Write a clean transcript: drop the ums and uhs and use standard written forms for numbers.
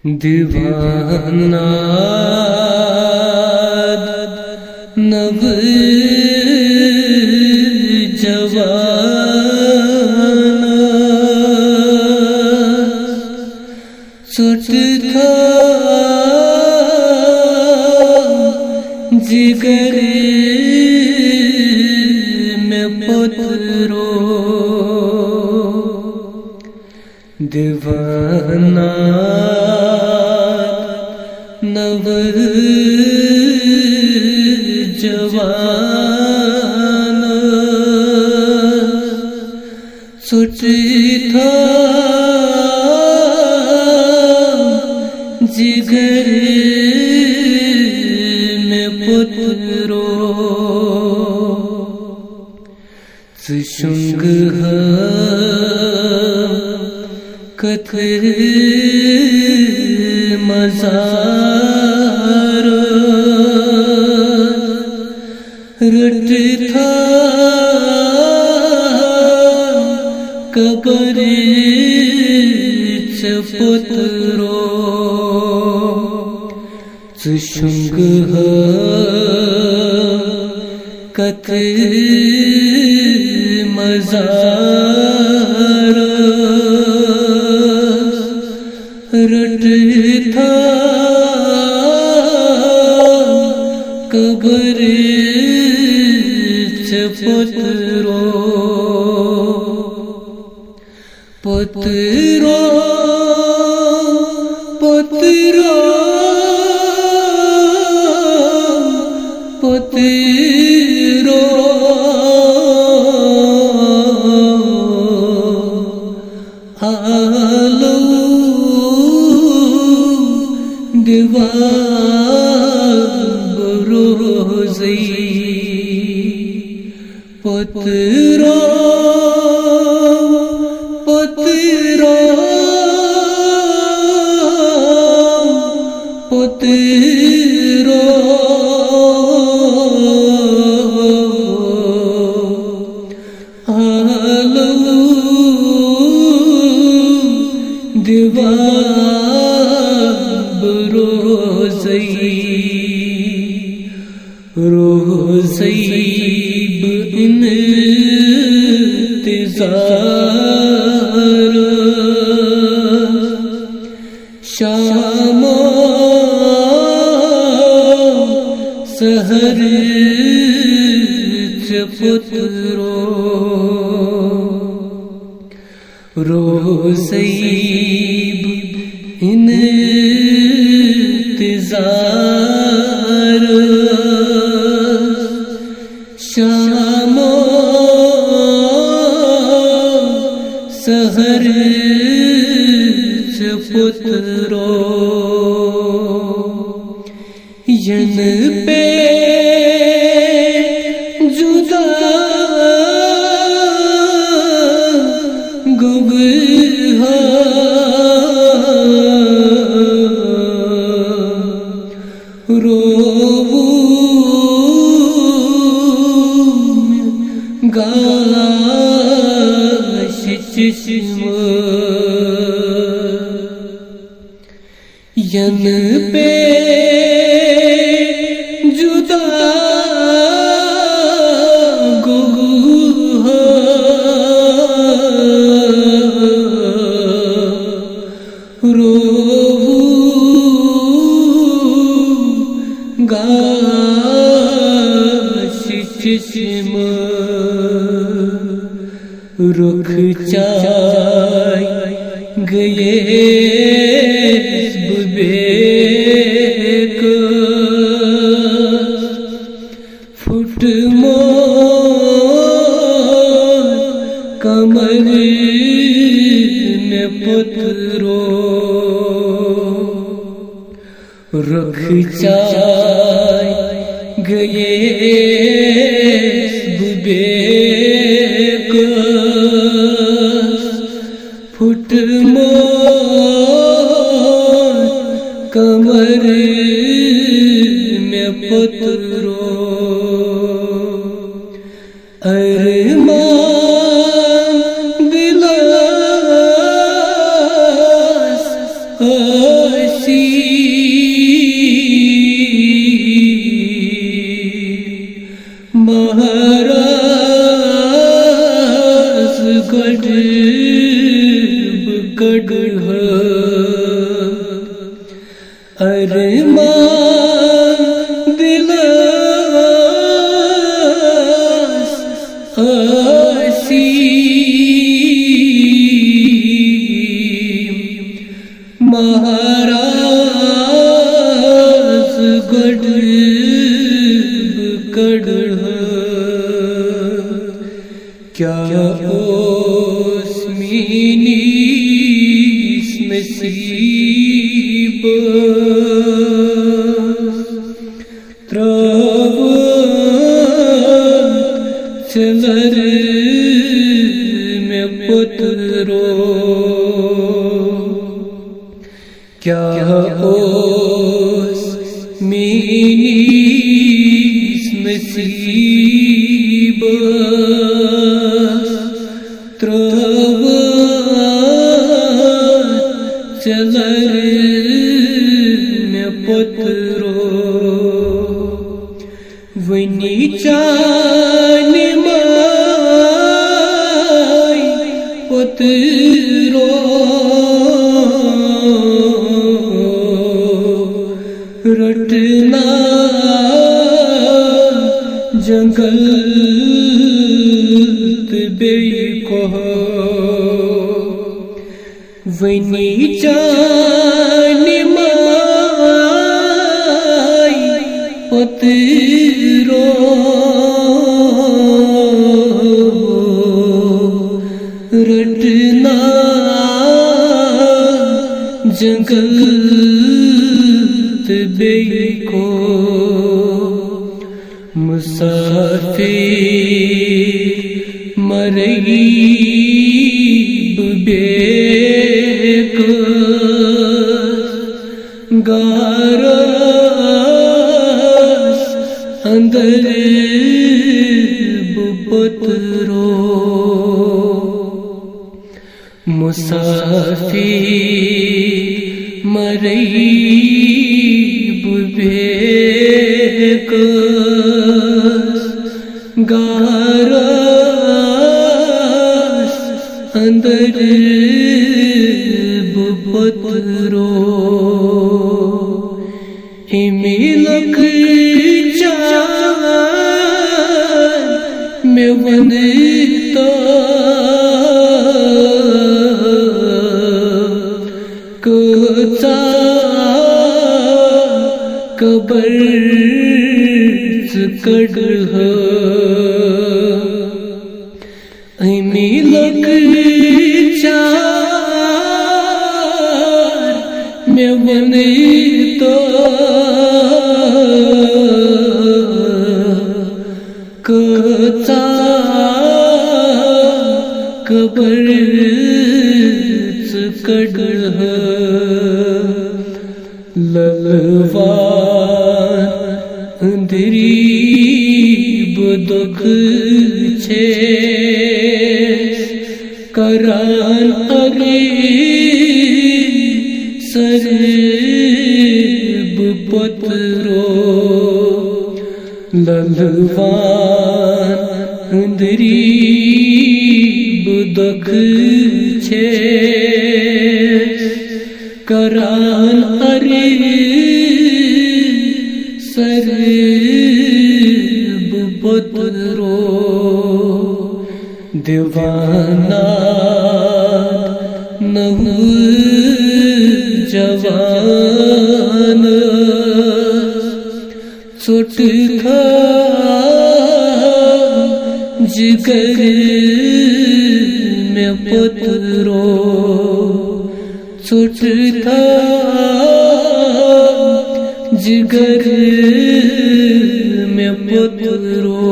दीवाना नव जवाना सुट था जिगर में पुत्रो दीवाना नव जवाना सुट था जिगर में पुत्रो सुशुंग कथर मजार रट था कबर पुत्रो सुशुंग कथर मजार रट था कबर पुत्रो पुत्रो पुत्रो पुत्रो आलो दीवार रोज़ी पुत्रो पुत्रो पुत्रो आलो दीवार रोज़ैब इंतज़ार शाम सहर पुत्रो रोज़ैब इंतज़ार शाम सहर पुत्रो यन पे जुदा गुबहा रोवू गाश चश्म यन पे जुदा गुहा रोवू गाश चश्म रुख चाय गए फुट मोर कमर में पुत्रो रुख चाय गए फुट मोर कमर में पुत्रो अरमान दिलास गढ़ अरमान दिलास आसी महाराज गढ़ गढ़ क्या ओस्मिनीस नसीब त्रव चलर में पुत्रो क्या ओस्मिनीस नसीब त्रव चलर में पुत्रो वनी चान माय पुत्रो रटना जंगल बेको वनी चान माय पुत्रो रटना जंगल बेको मुसाफिर मरीब बेक गारस अंदर पुत्रो मुसाफिर मरीब बेक गारस अंदर पुत्रो इमिलक चार में वनिता कोचा कबर कड़ मिलक चार में बने तो कोचा कबर कड़ ललवान अंधरी दुख छे करान अगे सरब पुत्रो ललवान अंधरी दुख छे करान अरे सरब पुत्रो दीवाना नहु जवान चोट खा जिगर में पुत्रो चोट था जिगर में पुत्रो